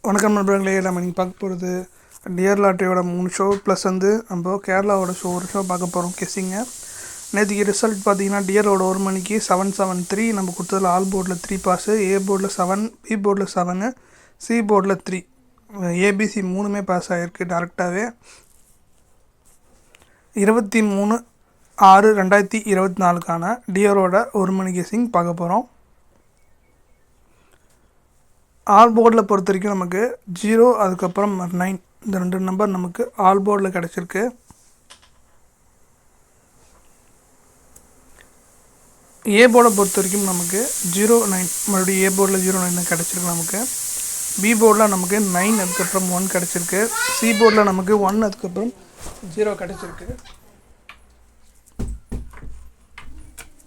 வணக்கம் நண்பர்களே. நம்ம நீங்கள் பார்க்க போகிறது டியர் லாட்ரியோட 3 ஷோ ப்ளஸ் வந்து நம்ம கேரளாவோட ஒரு ஷோ பார்க்க போகிறோம். கெஸ்ஸிங்க நேற்றுக்கு ரிசல்ட் பார்த்தீங்கன்னா டியரோட 1 மணிக்கு 773 நம்ம கொடுத்ததில் ஆல் போர்டில் 3 பாஸு, ஏ போர்டில் 7, பி போர்டில் 7, சி போர்டில் 3, ஏபிசி 3மே பாஸ் ஆகிருக்கு டேரெக்டாகவே. 23/6/2024 டியரோட 1 மணி கெஸ்ஸிங் பார்க்க போகிறோம். ஆல் போர்டில் பொறுத்த வரைக்கும் நமக்கு 0 அதுக்கப்புறம் 9 இந்த 2 நம்பர் நமக்கு ஆல் போர்டில் கிடச்சிருக்கு. ஏ போர்டை பொறுத்த வரைக்கும் நமக்கு 09 மறுபடியும் ஏ போர்டில் 09 கிடச்சிருக்கு நமக்கு. பி போர்டில் நமக்கு 9 அதுக்கப்புறம் 1 கிடச்சிருக்கு. சி போர்டில் நமக்கு 1 அதுக்கப்புறம் 0 கிடச்சிருக்கு.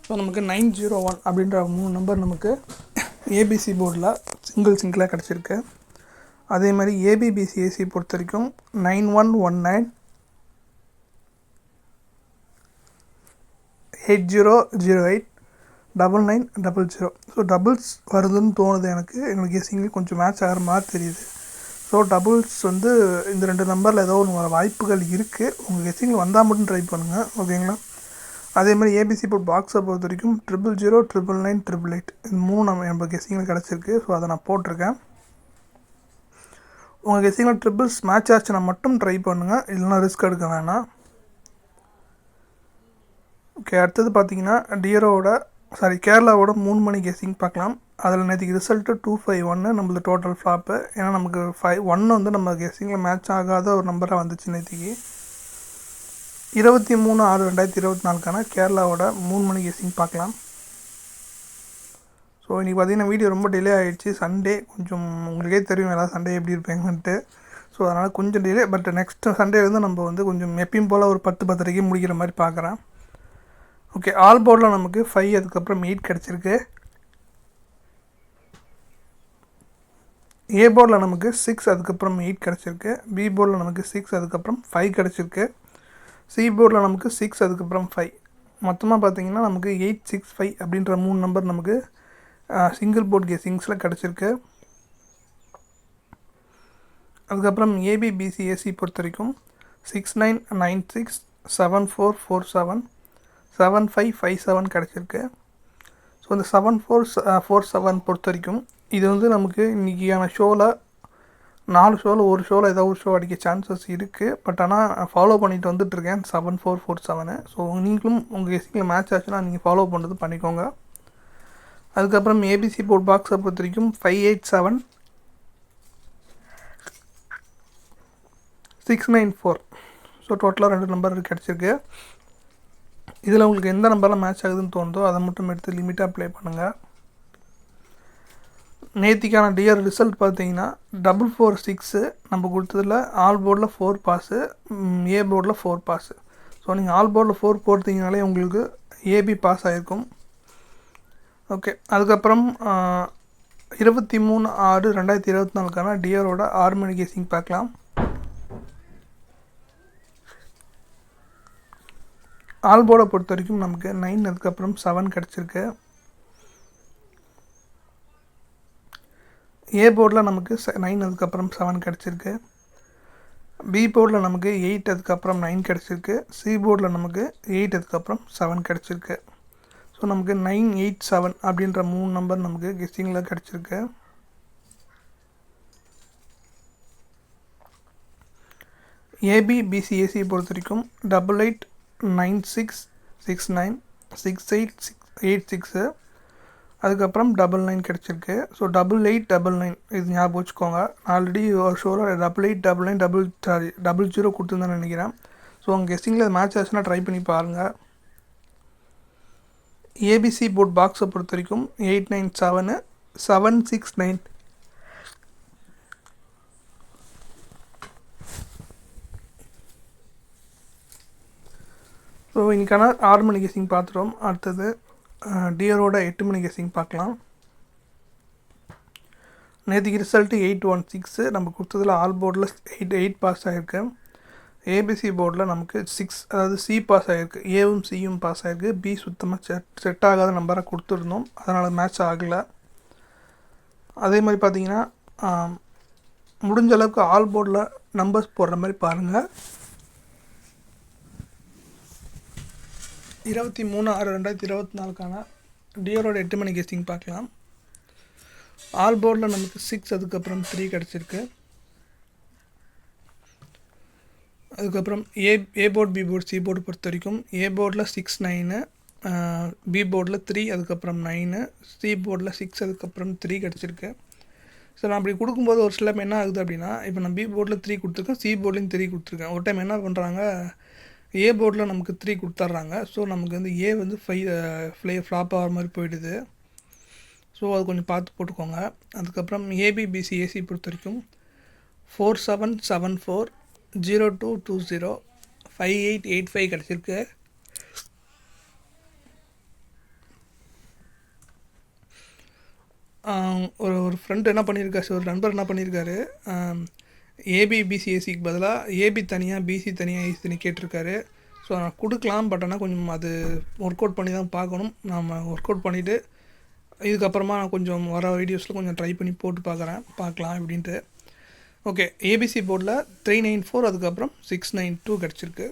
ஸோ நமக்கு 901 அப்படின்ற 3 நம்பர் நமக்கு ஏபிசி போர்டில் சிங்கிளாக கிடச்சிருக்கு. அதே மாதிரி ஏபிபிசிஏசி பொறுத்த வரைக்கும் 9119 8008 9900. ஸோ டபுள்ஸ் வருதுன்னு தோணுது எங்களுக்கு கெஸ்ஸிங்கில் கொஞ்சம் மேட்ச் ஆகிற மாதிரி தெரியுது. ஸோ டபுள்ஸ் வந்து இந்த 2 நம்பரில் ஏதோ ஒன்று வர வாய்ப்புகள் இருக்குது. உங்கள் கெஸ்ஸிங்கில் வந்தால் மட்டும் ட்ரை பண்ணுங்கள், ஓகேங்களா? அதே மாதிரி ஏபிசி போர்ட் பாக்ஸை பொறுத்த வரைக்கும் 000 999 888 இந்த 3 நம்ம கெஸ்ஸிங்கில் கிடச்சிருக்கு. ஸோ அதை நான் போட்டிருக்கேன். உங்கள் கெஸ்ஸிங்கில் ட்ரிபிள்ஸ் மேட்ச் ஆச்சுன்னா மட்டும் ட்ரை பண்ணுங்கள், இல்லைனா ரிஸ்க் எடுக்க வேணாம். ஓகே, அடுத்தது பார்த்தீங்கன்னா கேரளாவோட 3 மணி கெஸ்ஸிங் பார்க்கலாம். அதில் நேற்றுக்கு ரிசல்ட்டு 251 நம்மளது டோட்டல் ஃப்ளாப்பு. ஏன்னா நமக்கு 1 வந்து நம்ம கெஸ்ஸிங்கில் மேட்ச் ஆகாத ஒரு நம்பராக வந்துச்சு நேற்றுக்கு. 23/6/2024 கேரளாவோட 3 மணி கெஸ்ஸிங் பார்க்கலாம். ஸோ இன்றைக்கி பார்த்திங்கன்னா வீடியோ ரொம்ப டிலே ஆகிடுச்சு. சண்டே கொஞ்சம் உங்களுக்கே தெரியும் எல்லாம் சண்டே எப்படி இருப்பேங்கன்ட்டு. ஸோ அதனால் கொஞ்சம் டிலே. பட் நெக்ஸ்ட் சண்டே வந்து நம்ம வந்து கொஞ்சம் எப்பயும் போல் ஒரு 10-10:30 முடிக்கிற மாதிரி பார்க்குறேன். ஓகே, ஆல் போர்டில் நமக்கு 5 அதுக்கப்புறம் 8 கிடச்சிருக்கு. ஏ போர்டில் நமக்கு 6 அதுக்கப்புறம் 8 கிடச்சிருக்கு. பி போர்டில் நமக்கு 6 அதுக்கப்புறம் 5 கிடச்சிருக்கு. சி போர்டில் நமக்கு 6 அதுக்கப்புறம் 5. மொத்தமாக பார்த்தீங்கன்னா நமக்கு 865 அப்படின்ற 3 நம்பர் நமக்கு சிங்கிள் போர்ட் கெஸ்ஸிங்ஸில் கிடச்சிருக்கு. அதுக்கப்புறம் ஏபிபிசிஏசி பொறுத்த வரைக்கும் 6996 7447 7557 கிடச்சிருக்கு. ஸோ இந்த 7447 பொறுத்த வரைக்கும் இது வந்து நமக்கு இன்றைக்கியான ஷோவில் 4 ஷோவில் ஒரு ஷோவில் ஏதாவது ஒரு ஷோ அடிக்க சான்சஸ் இருக்குது. பட் ஆனால் ஃபாலோ பண்ணிட்டு வந்துட்டுருக்கேன் 7447. ஸோ நீங்களும் உங்கள் கெஸ்ஸிங்கில் மேட்ச் ஆச்சுன்னா நீங்கள் ஃபாலோ பண்ணுறது பண்ணிக்கோங்க. அதுக்கப்புறம் ஏபிசி போர்ட் பாக்ஸை பொறுத்த வரைக்கும் 587 694. ஸோ டோட்டலாக 2 நம்பர் கிடச்சிருக்கு. இதில் உங்களுக்கு எந்த நம்பரில் மேட்ச் ஆகுதுன்னு தோணுதோ அதை மட்டும் எடுத்து லிமிட்டாக ப்ளே பண்ணுங்கள். நேத்திக்கான டியர் ரிசல்ட் பார்த்தீங்கன்னா 446 நம்ம கொடுத்ததில் ஆல் போர்டில் 4 பாஸு, ஏ போர்டில் 4 பாஸு. ஸோ நீங்கள் ஆல் போர்டில் 4 போட்டிங்கனாலே உங்களுக்கு ஏபி பாஸ் ஆகிருக்கும். ஓகே, அதுக்கப்புறம் 23/6/2024 டியரோட 6 மணி கெஸ்ஸிங் பார்க்கலாம். ஆல் போர்டை பொறுத்த வரைக்கும் நமக்கு 9 அதுக்கப்புறம் 7 கிடச்சிருக்கு. ஏ போர்டில் நமக்கு 9 அதுக்கப்புறம் 7 கிடச்சிருக்கு. பி போர்டில் நமக்கு 8 அதுக்கப்புறம் 9 கிடச்சிருக்கு. சி போர்டில் நமக்கு 8 அதுக்கப்புறம் 7 கிடச்சிருக்கு. ஸோ நமக்கு 987 அப்படின்ற 3 நம்பர் நமக்கு கெஸ்ஸிங்கில் கிடச்சிருக்கு. ஏபிபிசிஏசி பொறுத்த வரைக்கும் 889669 6886 அதுக்கப்புறம் 99 கிடச்சிருக்கு. ஸோ 8899 இது ஞாபகம் வச்சுக்கோங்க. ஆல்ரெடி ஒரு ஷோவில் 8899 00 கொடுத்துருந்தேன்னு நினைக்கிறேன். ஸோ உங்கள் கெஸ்ஸிங்கில் மேட்ச் ஆச்சுன்னா ட்ரை பண்ணி பாருங்கள். ஏபிசி போர்ட் பாக்ஸை பொறுத்த வரைக்கும் 897 769. ஸோ இன்றைக்கான 6 மணி கெஸ்ஸிங் பார்த்துட்டோம். அடுத்தது டியரோட 8 மணி கெஸ்ஸிங் பார்க்கலாம். நேற்றுக்கு ரிசல்ட்டு 816 நம்ம கொடுத்ததில் ஆல் போர்டில் 8 பாஸ் ஆகிருக்கு. ஏபிசி போர்டில் நமக்கு 6 அதாவது சி பாஸ் ஆகிருக்கு. ஏவும் சியும் பாஸ் ஆகிருக்கு. பி சுத்தமாக செட் ஆகாத நம்பரை கொடுத்துருந்தோம், அதனால் மேட்ச் ஆகலை. அதே மாதிரி பார்த்தீங்கன்னா முடிஞ்ச அளவுக்கு ஆல் போர்டில் நம்பர்ஸ் போடுற மாதிரி பாருங்கள். 23/6/2024 டியோரோட 8 மணி கெஸ்டிங் பார்க்கலாம். ஆல் போர்டில் நமக்கு 6, அதுக்கப்புறம் 3 கிடச்சிருக்கு. அதுக்கப்புறம் A board, B board, C board பொறுத்த வரைக்கும் ஏ போர்டில் 6, 9, பி போர்டில் 3, அதுக்கப்புறம் 9, சி போர்டில் 6, அதுக்கப்புறம் 3 கிடச்சிருக்கு. ஸோ நான் அப்படி கொடுக்கும்போது ஒரு சில என்ன ஆகுது அப்படின்னா, இப்போ நான் பி போர்டில் 3 கொடுத்துருக்கேன், சி போர்ட்லேயும் 3 கொடுத்துருக்கேன். ஒரு டைம் என்ன பண்ணுறாங்க, ஏ போர்டில் நமக்கு 3 கொடுத்துட்றாங்க. ஸோ நமக்கு வந்து ஏ வந்து ஃப்ளாப் ஆகிற மாதிரி போயிடுது. ஸோ அது கொஞ்சம் பார்த்து போட்டுக்கோங்க. அதுக்கப்புறம் ஏபிபிசி ஏசி பொறுத்த வரைக்கும் 4774 0220 5885 கிடச்சிருக்கு. ஒரு ஃப்ரெண்டு என்ன பண்ணியிருக்காரு, ஒரு நண்பர் என்ன பண்ணியிருக்காரு, ஏபிபிசிஏசிக்கு பதிலாக ஏபி தனியாக, பிசி தனியாக, ஏசி தனியாக கேட்டிருக்காரு. ஸோ நான் கொடுக்கலாம், பட் ஆனால் கொஞ்சம் அது ஒர்க் அவுட் பண்ணி தான் பார்க்கணும். நம்ம ஒர்க் அவுட் பண்ணிவிட்டு இதுக்கப்புறமா நான் கொஞ்சம் வர வீடியோஸில் கொஞ்சம் ட்ரை பண்ணி போட்டு பார்க்கலாம் அப்படின்ட்டு. ஓகே, ஏபிசி போர்டில் 394, அதுக்கப்புறம் 692 கிடச்சிருக்கு.